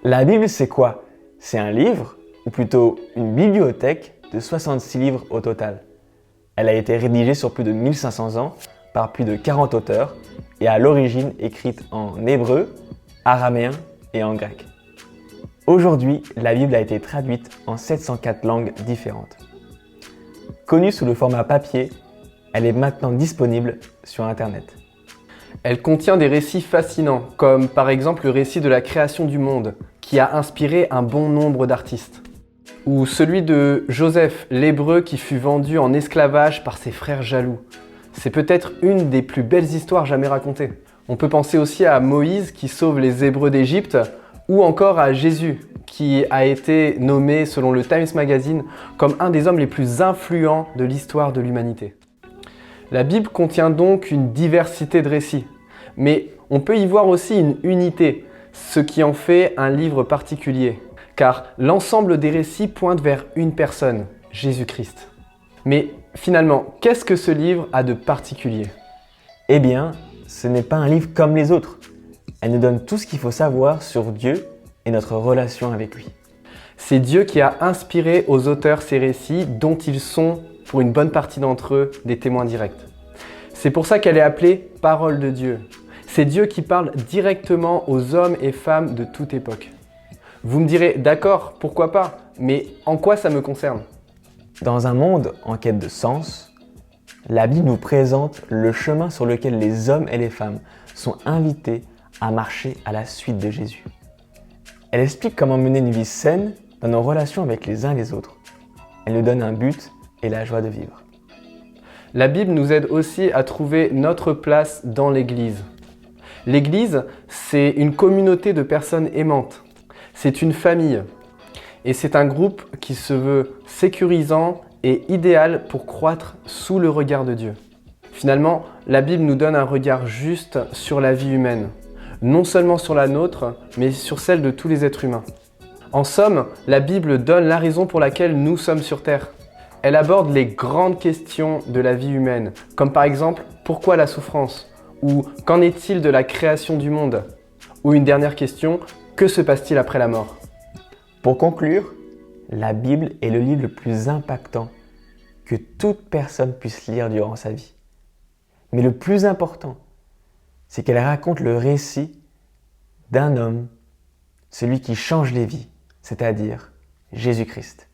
La Bible, c'est quoi? C'est un livre, ou plutôt une bibliothèque de 66 livres au total. Elle a été rédigée sur plus de 1500 ans par plus de 40 auteurs et à l'origine écrite en hébreu, araméen et en grec. Aujourd'hui, la Bible a été traduite en 704 langues différentes. Connue sous le format papier, elle est maintenant disponible sur Internet. Elle contient des récits fascinants, comme par exemple le récit de la création du monde, qui a inspiré un bon nombre d'artistes. Ou celui de Joseph, l'Hébreu qui fut vendu en esclavage par ses frères jaloux. C'est peut-être une des plus belles histoires jamais racontées. On peut penser aussi à Moïse qui sauve les Hébreux d'Égypte, ou encore à Jésus, qui a été nommé selon le Times Magazine comme un des hommes les plus influents de l'histoire de l'humanité. La Bible contient donc une diversité de récits, mais on peut y voir aussi une unité, ce qui en fait un livre particulier, car l'ensemble des récits pointe vers une personne, Jésus-Christ. Mais finalement, qu'est-ce que ce livre a de particulier? Eh bien, ce n'est pas un livre comme les autres. Elle nous donne tout ce qu'il faut savoir sur Dieu et notre relation avec lui. C'est Dieu qui a inspiré aux auteurs ces récits dont ils sont, pour une bonne partie d'entre eux, des témoins directs. C'est pour ça qu'elle est appelée « Parole de Dieu ». C'est Dieu qui parle directement aux hommes et femmes de toute époque. Vous me direz, d'accord, pourquoi pas, mais en quoi ça me concerne? Dans un monde en quête de sens, la Bible nous présente le chemin sur lequel les hommes et les femmes sont invités à marcher à la suite de Jésus. Elle explique comment mener une vie saine dans nos relations avec les uns et les autres. Elle nous donne un but et la joie de vivre. La Bible nous aide aussi à trouver notre place dans l'Église. L'Église, c'est une communauté de personnes aimantes. C'est une famille. Et c'est un groupe qui se veut sécurisant et idéal pour croître sous le regard de Dieu. Finalement, la Bible nous donne un regard juste sur la vie humaine. Non seulement sur la nôtre, mais sur celle de tous les êtres humains. En somme, la Bible donne la raison pour laquelle nous sommes sur Terre. Elle aborde les grandes questions de la vie humaine, comme par exemple, pourquoi la souffrance? Ou qu'en est-il de la création du monde? Ou une dernière question, que se passe-t-il après la mort? Pour conclure, la Bible est le livre le plus impactant que toute personne puisse lire durant sa vie. Mais le plus important, c'est qu'elle raconte le récit d'un homme, celui qui change les vies, c'est-à-dire Jésus-Christ.